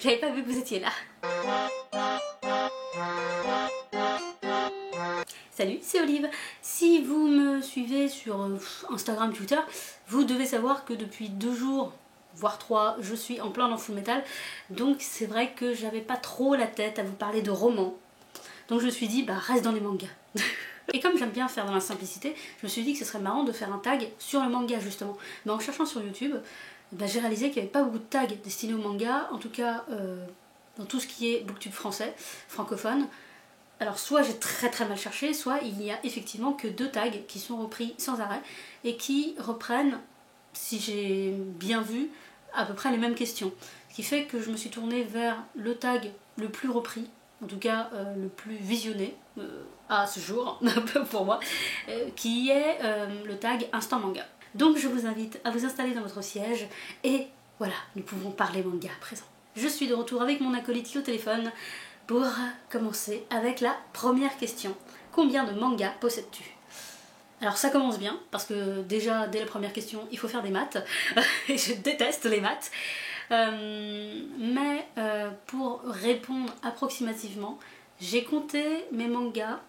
J'avais pas vu que vous étiez là. Salut, c'est Olive. Si vous me suivez sur Instagram, Twitter, vous devez savoir que depuis 2 jours, voire 3, je suis en plein dans Full Metal. Donc c'est vrai que j'avais pas trop la tête à vous parler de romans. Donc je me suis dit, bah reste dans les mangas. Et comme j'aime bien faire dans la simplicité, je me suis dit que ce serait marrant de faire un tag sur le manga justement. Mais en cherchant sur YouTube, bah, j'ai réalisé qu'il n'y avait pas beaucoup de tags destinés au manga, en tout cas dans tout ce qui est booktube français, francophone. Alors soit j'ai très mal cherché, soit il n'y a effectivement que 2 tags qui sont repris sans arrêt et qui reprennent, si j'ai bien vu, à peu près les mêmes questions. Ce qui fait que je me suis tournée vers le tag le plus repris, en tout cas le plus visionné à ce jour pour moi, qui est le tag Instant Manga. Donc je vous invite à vous installer dans votre siège et voilà, nous pouvons parler manga à présent. Je suis de retour avec mon acolyte au téléphone pour commencer avec la première question. Combien de mangas possèdes-tu? Alors ça commence bien, parce que déjà dès la première question il faut faire des maths, et je déteste les maths. Mais pour répondre approximativement, j'ai compté mes mangas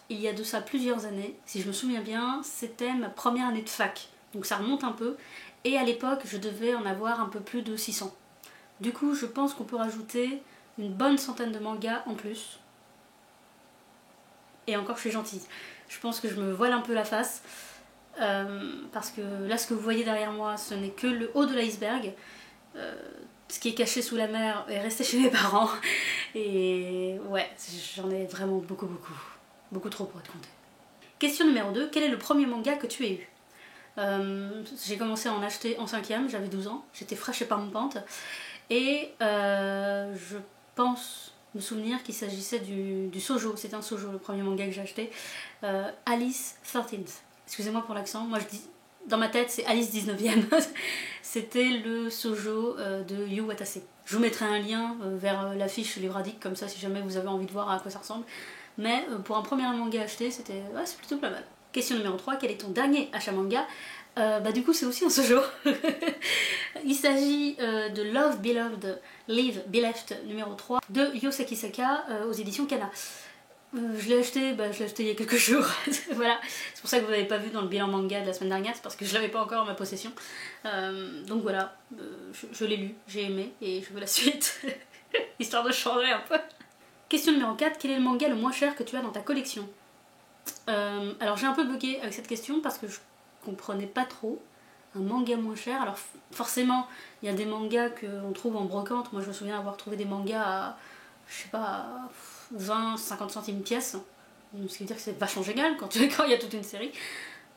il y a de ça plusieurs années. Si je me souviens bien, c'était ma première année de fac, donc ça remonte un peu, et à l'époque je devais en avoir un peu plus de 600. Du coup je pense qu'on peut rajouter une bonne centaine de mangas en plus. Et encore je suis gentille. Je pense que je me voile un peu la face. Parce que là ce que vous voyez derrière moi ce n'est que le haut de l'iceberg. Ce qui est caché sous la mer est resté chez mes parents. Et ouais, j'en ai vraiment beaucoup. Beaucoup trop pour être compté. Question numéro 2. Quel est le premier manga que tu aies eu? J'ai commencé à en acheter en 5ème, j'avais 12 ans. J'étais fraîche et parmompante. Et je pense me souvenir qu'il s'agissait du shoujo. C'était un shoujo, le premier manga que j'ai acheté. Alice 13th. Excusez-moi pour l'accent, moi je dis... Dans ma tête, c'est Alice 19ème. C'était le shoujo de Yu Watase. Je vous mettrai un lien vers l'affiche livradique, comme ça si jamais vous avez envie de voir à quoi ça ressemble. Mais pour un premier manga acheté, c'était c'est plutôt pas mal. Question numéro 3, quel est ton dernier achat manga? Bah du coup c'est aussi un shoujo. Il s'agit de Love Beloved, Live Bereft numéro 3 de Yosaki Saka aux éditions Kana. Je l'ai acheté il y a quelques jours. Voilà, c'est pour ça que vous n'avez pas vu dans le bilan manga de la semaine dernière, c'est parce que je l'avais pas encore en ma possession. Donc voilà, je l'ai lu, j'ai aimé et je veux la suite, histoire de changer un peu. Question numéro 4, quel est le manga le moins cher que tu as dans ta collection? Alors j'ai un peu bugué avec cette question parce que je comprenais pas trop. Un manga moins cher, alors forcément il y a des mangas qu'on trouve en brocante. Moi je me souviens avoir trouvé des mangas à, je sais pas, 20-50 centimes pièce, ce qui veut dire que c'est vachement génial quand il y a toute une série.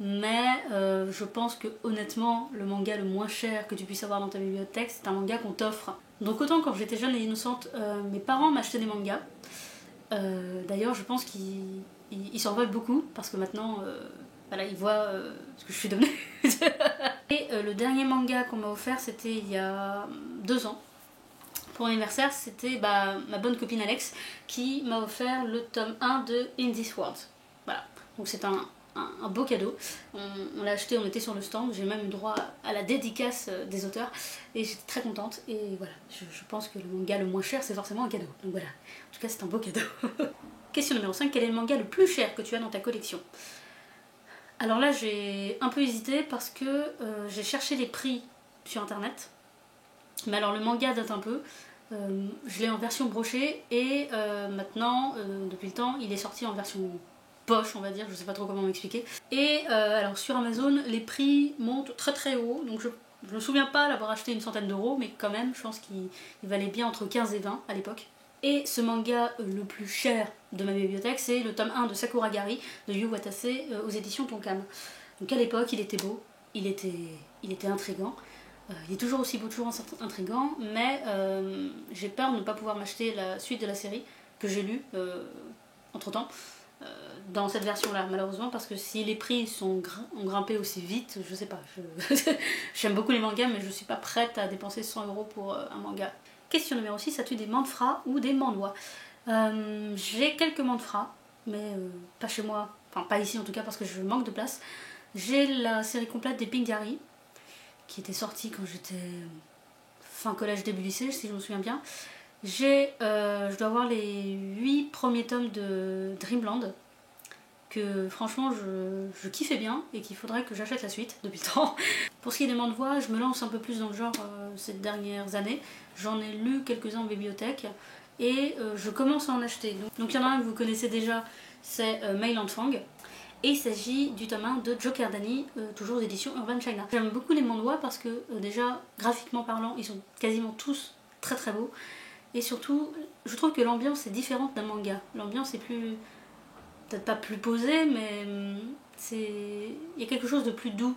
Mais je pense que honnêtement le manga le moins cher que tu puisses avoir dans ta bibliothèque, c'est un manga qu'on t'offre. Donc autant quand j'étais jeune et innocente, mes parents m'achetaient des mangas. D'ailleurs je pense qu'ils s'en veulent beaucoup parce que maintenant voilà, ils voient ce que je suis devenue. Et le dernier manga qu'on m'a offert, c'était il y a 2 ans. Pour mon anniversaire, c'était ma bonne copine Alex qui m'a offert le tome 1 de In This World. Voilà, donc c'est un beau cadeau. On l'a acheté, on était sur le stand, j'ai même eu droit à la dédicace des auteurs et j'étais très contente. Et voilà, je pense que le manga le moins cher, c'est forcément un cadeau. Donc voilà, en tout cas c'est un beau cadeau. Question numéro 5, quel est le manga le plus cher que tu as dans ta collection? Alors là j'ai un peu hésité parce que j'ai cherché les prix sur internet. Mais alors le manga date un peu, je l'ai en version brochée et maintenant, depuis le temps, il est sorti en version poche on va dire, je sais pas trop comment m'expliquer. Et alors sur Amazon, les prix montent très haut, donc je me souviens pas l'avoir acheté une centaine d'euros, mais quand même, je pense qu'il valait bien entre 15 et 20 à l'époque. Et ce manga le plus cher de ma bibliothèque, c'est le tome 1 de Sakuragari de Yu Watase aux éditions Tonkam. Donc à l'époque, il était beau, il était intriguant. Il est toujours aussi beau, toujours intriguant, mais j'ai peur de ne pas pouvoir m'acheter la suite de la série que j'ai lue entre temps dans cette version là malheureusement, parce que si les prix ont grimpé aussi vite, je sais pas, j'aime beaucoup les mangas mais je suis pas prête à dépenser 100 € pour un manga. Question numéro 6, as-tu des manhwas ou des manhwas? J'ai quelques manhwas mais pas chez moi, enfin pas ici en tout cas parce que je manque de place. J'ai la série complète des Pink Diary qui était sortie quand j'étais fin collège début lycée si je me souviens bien, Je dois avoir les 8 premiers tomes de Dreamland, que franchement je kiffais bien et qu'il faudrait que j'achète la suite depuis le temps. Pour ce qui est des manhwa, je me lance un peu plus dans le genre ces dernières années. J'en ai lu quelques-uns en bibliothèque et je commence à en acheter. Donc il y en a un que vous connaissez déjà, c'est Meiland Fang. Et il s'agit du tome 1 de Joker Danny, toujours aux éditions Urban China. J'aime beaucoup les manhwa parce que déjà, graphiquement parlant, ils sont quasiment tous très très beaux. Et surtout, je trouve que l'ambiance est différente d'un manga. L'ambiance est plus... peut-être pas plus posée, mais il y a quelque chose de plus doux.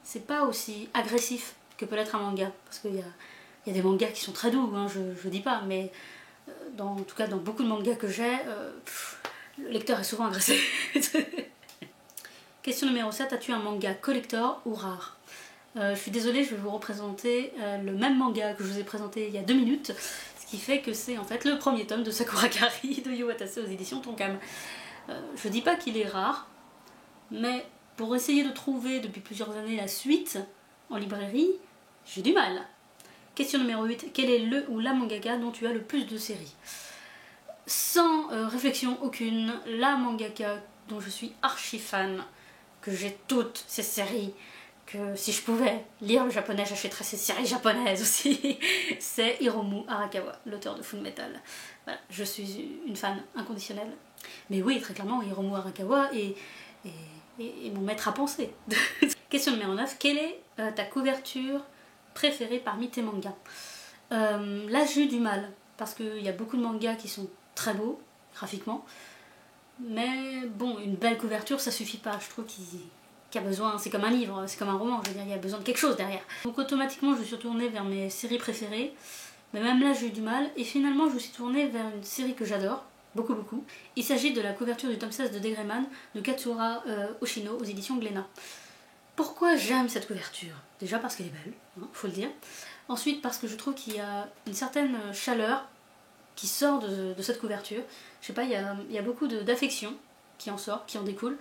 C'est pas aussi agressif que peut l'être un manga. Parce qu'il y a des mangas qui sont très doux, hein, je dis pas, mais en tout cas dans beaucoup de mangas que j'ai, le lecteur est souvent agressé. Question numéro 7, as-tu un manga collector ou rare? Je suis désolée, je vais vous représenter le même manga que je vous ai présenté il y a 2 minutes, ce qui fait que c'est en fait le premier tome de Sakura Kari de Yu Watase aux éditions Tonkam. Je dis pas qu'il est rare, mais pour essayer de trouver depuis plusieurs années la suite en librairie, j'ai du mal. Question numéro 8, quel est le ou la mangaka dont tu as le plus de séries? Sans réflexion aucune, la mangaka dont je suis archi fan, que j'ai toutes ces séries, que si je pouvais lire le japonais, j'achèterais ces séries japonaises aussi, c'est Hiromu Arakawa, l'auteur de Fullmetal. Voilà, je suis une fan inconditionnelle. Mais oui, très clairement, Hiromu Arakawa est mon maître à penser. Question numéro 9, quelle est ta couverture préférée parmi tes mangas? Là, j'ai eu du mal, parce qu'il y a beaucoup de mangas qui sont très beaux, graphiquement, mais bon, une belle couverture, ça suffit pas. Je trouve qu'il y a besoin, c'est comme un livre, c'est comme un roman, je veux dire, il y a besoin de quelque chose derrière. Donc automatiquement, je suis tournée vers mes séries préférées, mais même là, j'ai eu du mal, et finalement, je me suis tournée vers une série que j'adore, beaucoup beaucoup. Il s'agit de la couverture du tome 16 de Degreman, de Katsura Oshino, aux éditions Glénat. Pourquoi j'aime cette couverture? Déjà parce qu'elle est belle, hein, faut le dire. Ensuite parce que je trouve qu'il y a une certaine chaleur qui sort de cette couverture. Je sais pas, il y a beaucoup d'affection qui en sort, qui en découle.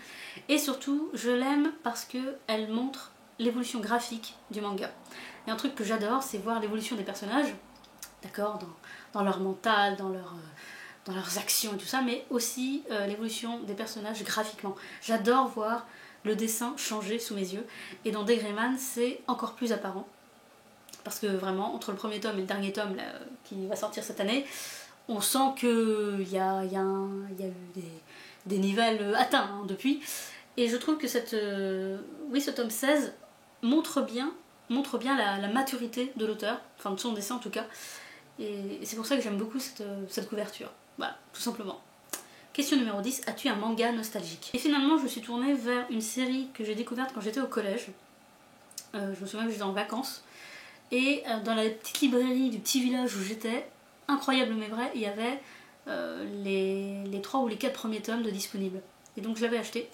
Et surtout, je l'aime parce qu'elle montre l'évolution graphique du manga. Et un truc que j'adore, c'est voir l'évolution des personnages, d'accord, dans leur mental, dans leurs actions et tout ça, mais aussi l'évolution des personnages graphiquement. J'adore voir le dessin changer sous mes yeux, et dans Degreman, c'est encore plus apparent. Parce que vraiment, entre le premier tome et le dernier tome là, qui va sortir cette année, on sent qu'il y a eu des nivels atteints hein, depuis. Et je trouve que ce tome 16 montre bien la maturité de l'auteur, enfin de son dessin en tout cas. Et c'est pour ça que j'aime beaucoup cette couverture. Voilà, tout simplement. Question numéro 10, as-tu un manga nostalgique? Et finalement, je me suis tournée vers une série que j'ai découverte quand j'étais au collège. Je me souviens que j'étais en vacances. Et dans la petite librairie du petit village où j'étais, incroyable mais vrai, il y avait les 3 ou les 4 premiers tomes de disponibles. Et donc je l'avais acheté.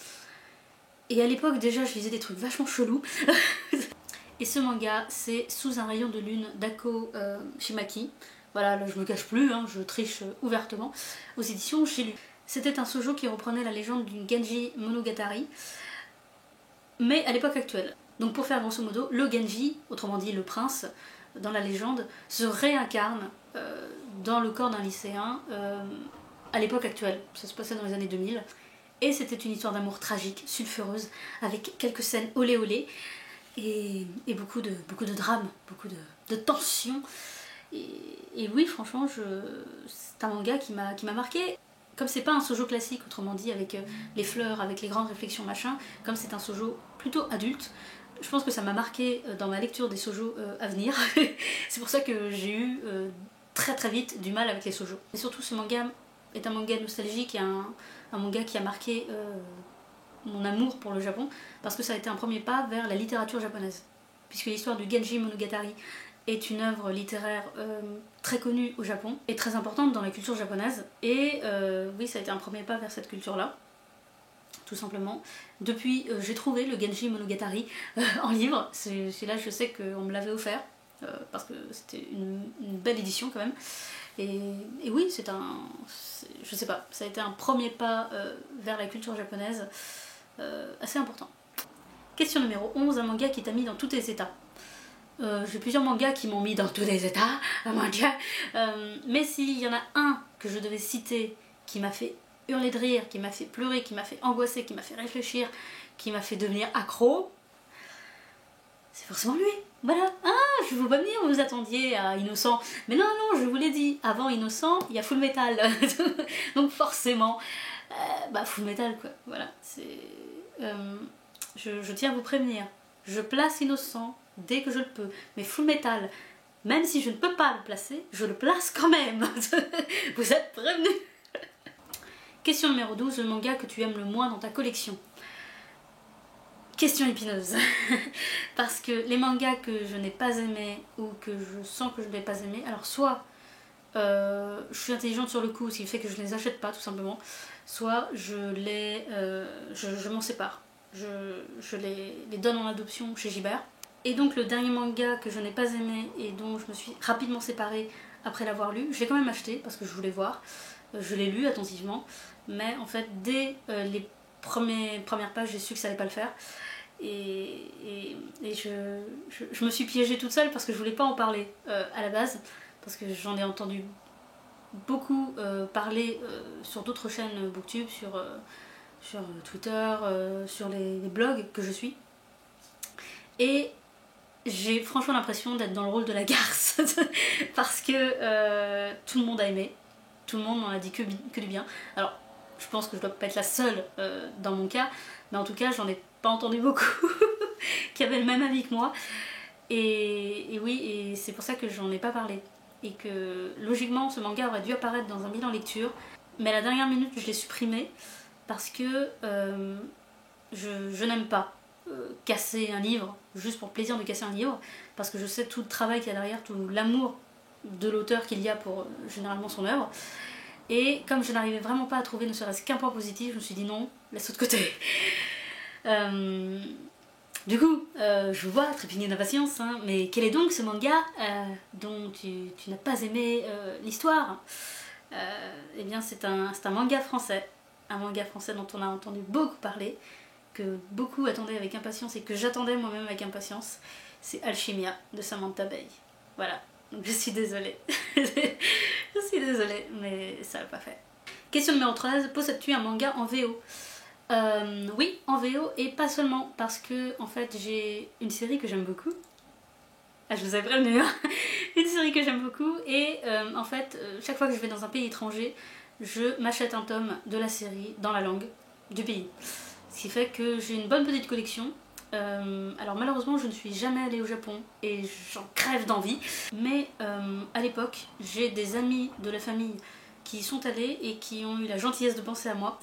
Et à l'époque déjà je lisais des trucs vachement chelous. Et ce manga c'est Sous un rayon de lune d'Ako Shimaki. Voilà, là je me cache plus, hein, je triche ouvertement. Aux éditions J'ai lu. C'était un shoujo qui reprenait la légende d'une Genji Monogatari, mais à l'époque actuelle. Donc pour faire grosso modo, le Genji, autrement dit le prince, dans la légende, se réincarne dans le corps d'un lycéen à l'époque actuelle. Ça se passait dans les années 2000. Et c'était une histoire d'amour tragique, sulfureuse, avec quelques scènes olé olé, et beaucoup de drame, beaucoup de tension. Et oui, franchement, c'est un manga qui m'a marqué. Comme c'est pas un shoujo classique, autrement dit, avec les fleurs, avec les grandes réflexions, machin, comme c'est un shoujo plutôt adulte, je pense que ça m'a marqué dans ma lecture des shoujo à venir. C'est pour ça que j'ai eu très très vite du mal avec les shoujo. Et surtout, ce manga est un manga nostalgique et un manga qui a marqué mon amour pour le Japon, parce que ça a été un premier pas vers la littérature japonaise. Puisque l'histoire du Genji Monogatari est une œuvre littéraire très connue au Japon et très importante dans la culture japonaise. Et oui, ça a été un premier pas vers cette culture-là, tout simplement. Depuis, j'ai trouvé le Genji Monogatari en livre. Celui-là, je sais qu'on me l'avait offert, parce que c'était une belle édition quand même. Et oui, je sais pas, ça a été un premier pas vers la culture japonaise assez important. Question numéro 11, un manga qui t'a mis dans tous tes états. J'ai plusieurs mangas qui m'ont mis dans tous les états, mon Dieu. Mais s'il y en a un que je devais citer qui m'a fait hurler de rire, qui m'a fait pleurer, qui m'a fait angoisser, qui m'a fait réfléchir, qui m'a fait devenir accro, c'est forcément lui. Voilà. Ah, je vous pas venir, vous attendiez à Innocent. Mais non, non, je vous l'ai dit, avant Innocent, il y a Full Metal. Donc forcément, Full Metal quoi. Voilà. Je tiens à vous prévenir. Je place Innocent dès que je le peux. Mais Full Metal, même si je ne peux pas le placer, je le place quand même. Vous êtes prévenus. Question numéro 12, le manga que tu aimes le moins dans ta collection. Question épineuse. Parce que les mangas que je n'ai pas aimés ou que je sens que je ne vais pas aimer, alors soit je suis intelligente sur le coup, ce qui fait que je ne les achète pas tout simplement, soit je m'en sépare. Je les donne en adoption chez Gibert. Et donc le dernier manga que je n'ai pas aimé et dont je me suis rapidement séparée après l'avoir lu, je l'ai quand même acheté parce que je voulais voir. Je l'ai lu attentivement, mais en fait dès les premières pages j'ai su que ça allait pas le faire. Et je me suis piégée toute seule parce que je voulais pas en parler à la base, parce que j'en ai entendu beaucoup parler sur d'autres chaînes Booktube, sur Twitter, sur les blogs que je suis. Et j'ai franchement l'impression d'être dans le rôle de la garce parce que tout le monde a aimé, tout le monde m'en a dit que du bien. Alors je pense que je dois pas être la seule dans mon cas, mais en tout cas j'en ai pas entendu beaucoup qui avaient le même avis que moi. Et oui, et c'est pour ça que j'en ai pas parlé. Et que logiquement ce manga aurait dû apparaître dans un bilan lecture, mais à la dernière minute je l'ai supprimé parce que je n'aime pas casser un livre juste pour le plaisir de casser un livre, parce que je sais tout le travail qu'il y a derrière, tout l'amour de l'auteur qu'il y a pour généralement son œuvre. Et comme je n'arrivais vraiment pas à trouver ne serait-ce qu'un point positif, je me suis dit non, laisse-le de côté. Du coup, je vous vois trépigner d'impatience, hein, mais quel est donc ce manga dont tu n'as pas aimé l'histoire? Eh bien c'est un manga français, dont on a entendu beaucoup parler, que beaucoup attendaient avec impatience et que j'attendais moi-même avec impatience. C'est Alchimia de Samantha Bay. Voilà, donc je suis désolée. Je suis désolée, mais ça l'a pas fait. Question numéro 13, possèdes-tu un manga en VO? Oui, en VO, et pas seulement, parce que en fait j'ai une série que j'aime beaucoup. Ah, je vous avais prévenu, hein. Une série que j'aime beaucoup, et en fait, chaque fois que je vais dans un pays étranger, je m'achète un tome de la série dans la langue du pays. Ce qui fait que j'ai une bonne petite collection. Alors malheureusement je ne suis jamais allée au Japon et j'en crève d'envie, mais à l'époque j'ai des amis de la famille qui y sont allés et qui ont eu la gentillesse de penser à moi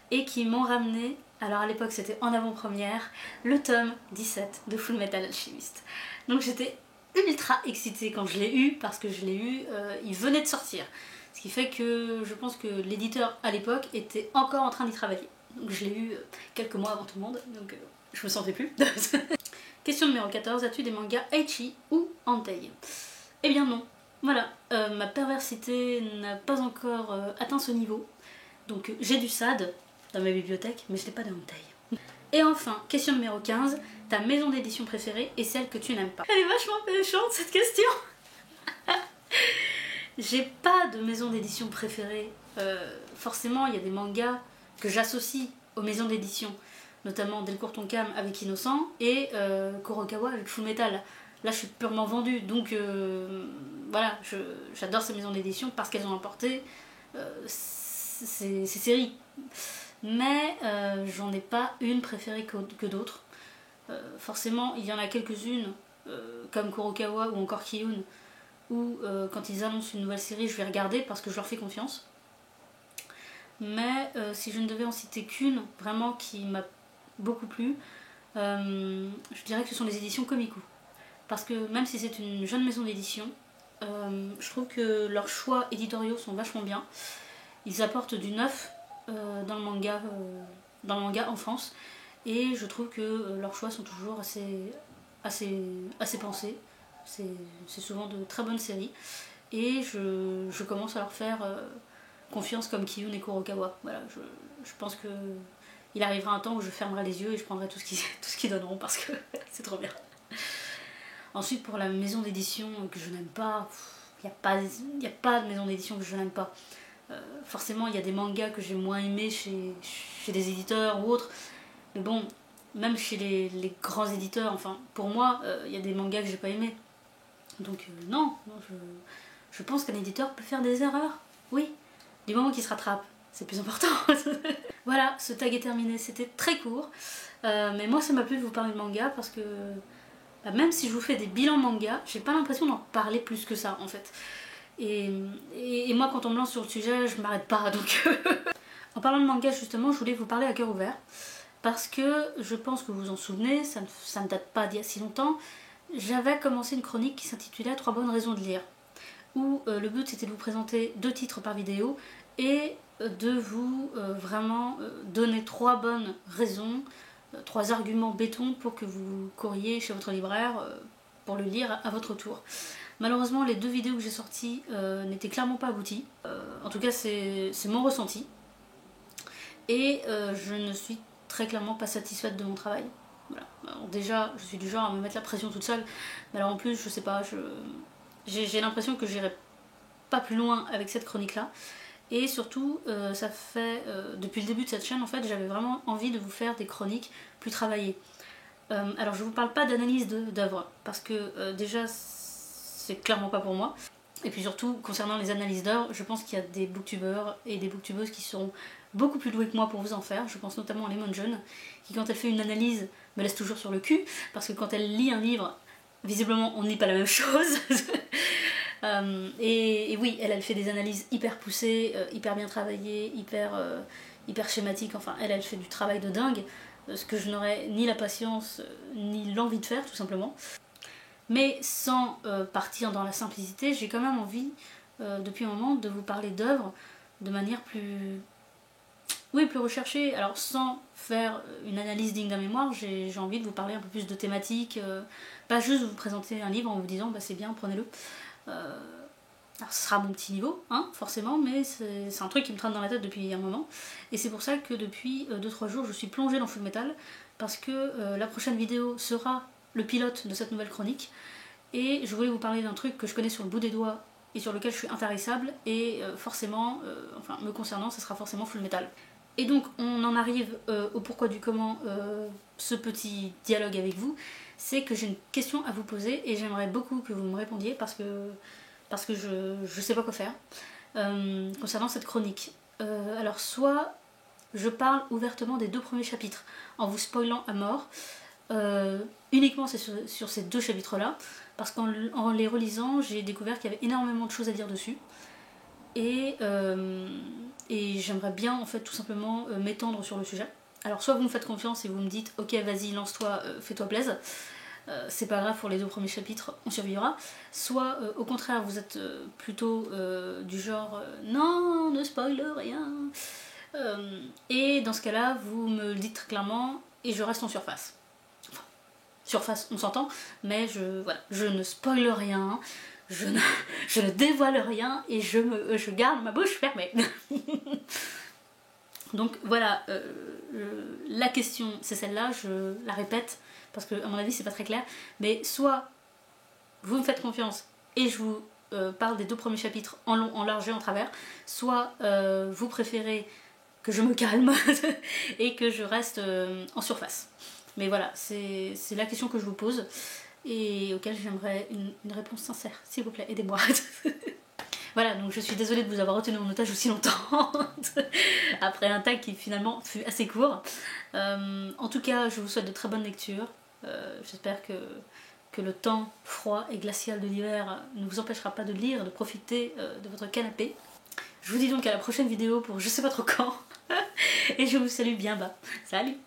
et qui m'ont ramené, alors à l'époque c'était en avant-première, le tome 17 de Full Metal Alchemist. Donc j'étais ultra excitée quand je l'ai eu, parce que je l'ai eu, il venait de sortir. Ce qui fait que je pense que l'éditeur à l'époque était encore en train d'y travailler. Donc je l'ai eu quelques mois avant tout le monde, donc je me sentais plus. Question numéro 14, as-tu des mangas ecchi ou hentai? Eh bien non, voilà, ma perversité n'a pas encore atteint ce niveau, donc j'ai du SAD dans ma bibliothèque, mais je n'ai pas de hentai. Et enfin, question numéro 15, ta maison d'édition préférée et celle que tu n'aimes pas? Elle est vachement méchante cette question. J'ai pas de maison d'édition préférée, forcément il y a des mangas que j'associe aux maisons d'édition, notamment Delcourt Tonkam avec Innocent et Kurokawa avec Full Metal. Là je suis purement vendue, donc voilà, j'adore ces maisons d'édition parce qu'elles ont apporté ces séries. Mais j'en ai pas une préférée que d'autres. Forcément il y en a quelques-unes, comme Kurokawa ou encore Kiyun, où quand ils annoncent une nouvelle série je vais regarder parce que je leur fais confiance. Mais si je ne devais en citer qu'une vraiment qui m'a beaucoup plu, je dirais que ce sont les éditions Komiku. Parce que même si c'est une jeune maison d'édition, je trouve que leurs choix éditoriaux sont vachement bien. Ils apportent du neuf dans le manga enfance, et je trouve que leurs choix sont toujours assez pensés. C'est souvent de très bonnes séries, et je commence à leur faire confiance comme Kiyun et Kurokawa. Voilà, je pense que il arrivera un temps où je fermerai les yeux et je prendrai tout ce qu'ils donneront parce que c'est trop bien. Ensuite pour la maison d'édition que je n'aime pas, il n'y a pas de maison d'édition que je n'aime pas. Forcément il y a des mangas que j'ai moins aimés chez des éditeurs ou autres, mais bon, même chez les grands éditeurs, enfin pour moi il y a des mangas que j'ai pas aimés. Donc non, je pense qu'un éditeur peut faire des erreurs, oui, du moment qu'il se rattrape, c'est plus important. Voilà, ce tag est terminé, c'était très court, mais moi ça m'a plu de vous parler de manga parce que même si je vous fais des bilans manga, j'ai pas l'impression d'en parler plus que ça en fait. Et moi quand on me lance sur le sujet, je m'arrête pas, donc... En parlant de manga justement, je voulais vous parler à cœur ouvert, parce que je pense que vous vous en souvenez, ça ne date pas d'il y a si longtemps, j'avais commencé une chronique qui s'intitulait 3 bonnes raisons de lire, où le but c'était de vous présenter 2 titres par vidéo et de vous vraiment donner 3 bonnes raisons, 3 arguments béton pour que vous couriez chez votre libraire pour le lire à votre tour. Malheureusement les 2 vidéos que j'ai sorties n'étaient clairement pas abouties, en tout cas c'est mon ressenti, et je ne suis très clairement pas satisfaite de mon travail. Voilà. Alors déjà je suis du genre à me mettre la pression toute seule, mais alors en plus je sais pas, j'ai l'impression que j'irai pas plus loin avec cette chronique là, et surtout ça fait depuis le début de cette chaîne en fait j'avais vraiment envie de vous faire des chroniques plus travaillées. Alors je vous parle pas d'analyse d'œuvres parce que déjà c'est clairement pas pour moi, et puis surtout concernant les analyses d'œuvres, je pense qu'il y a des booktubeurs et des booktubeuses qui seront beaucoup plus doués que moi pour vous en faire. Je pense notamment à Lemon Jeune, qui quand elle fait une analyse me laisse toujours sur le cul, parce que quand elle lit un livre, visiblement on ne lit pas la même chose. Et oui, elle fait des analyses hyper poussées, hyper bien travaillées, hyper schématiques, enfin elle fait du travail de dingue, ce que je n'aurais ni la patience ni l'envie de faire tout simplement. Mais sans partir dans la simplicité, j'ai quand même envie depuis un moment de vous parler d'œuvres de manière plus recherchée. Alors sans faire une analyse digne d'un mémoire, j'ai envie de vous parler un peu plus de thématiques, pas juste de vous présenter un livre en vous disant bah c'est bien, prenez-le. Alors ce sera à mon petit niveau, hein, forcément, mais c'est un truc qui me traîne dans la tête depuis un moment, et c'est pour ça que depuis 2-3 jours je suis plongée dans Full Metal, parce que la prochaine vidéo sera le pilote de cette nouvelle chronique, et je voulais vous parler d'un truc que je connais sur le bout des doigts et sur lequel je suis intarissable, et forcément, enfin me concernant, ça sera forcément Full Metal. Et donc on en arrive au pourquoi du comment ce petit dialogue avec vous, c'est que j'ai une question à vous poser et j'aimerais beaucoup que vous me répondiez parce que je sais pas quoi faire concernant cette chronique. Alors soit je parle ouvertement des 2 premiers chapitres en vous spoilant à mort, uniquement c'est sur ces 2 chapitres là, parce qu'en les relisant j'ai découvert qu'il y avait énormément de choses à dire dessus, et j'aimerais bien en fait tout simplement m'étendre sur le sujet. Alors soit vous me faites confiance et vous me dites ok vas-y lance-toi, fais-toi plaisir, c'est pas grave, pour les 2 premiers chapitres on survivra, soit au contraire vous êtes plutôt du genre non ne spoil rien, et dans ce cas là vous me le dites très clairement et je reste en surface. Enfin, surface on s'entend, mais voilà, je ne spoil rien, je ne dévoile rien et je garde ma bouche fermée. Donc voilà, la question c'est celle-là, je la répète parce que à mon avis c'est pas très clair, mais soit vous me faites confiance et je vous parle des 2 premiers chapitres en long, en large et en travers, soit vous préférez que je me calme et que je reste en surface. Mais voilà, c'est la question que je vous pose et auquel j'aimerais une réponse sincère, s'il vous plaît, aidez-moi. Voilà, donc je suis désolée de vous avoir retenu en otage aussi longtemps après un tag qui finalement fut assez court. En tout cas, je vous souhaite de très bonnes lectures. J'espère que le temps froid et glacial de l'hiver ne vous empêchera pas de lire, de profiter de votre canapé. Je vous dis donc à la prochaine vidéo pour je sais pas trop quand. Et je vous salue bien bas. Salut!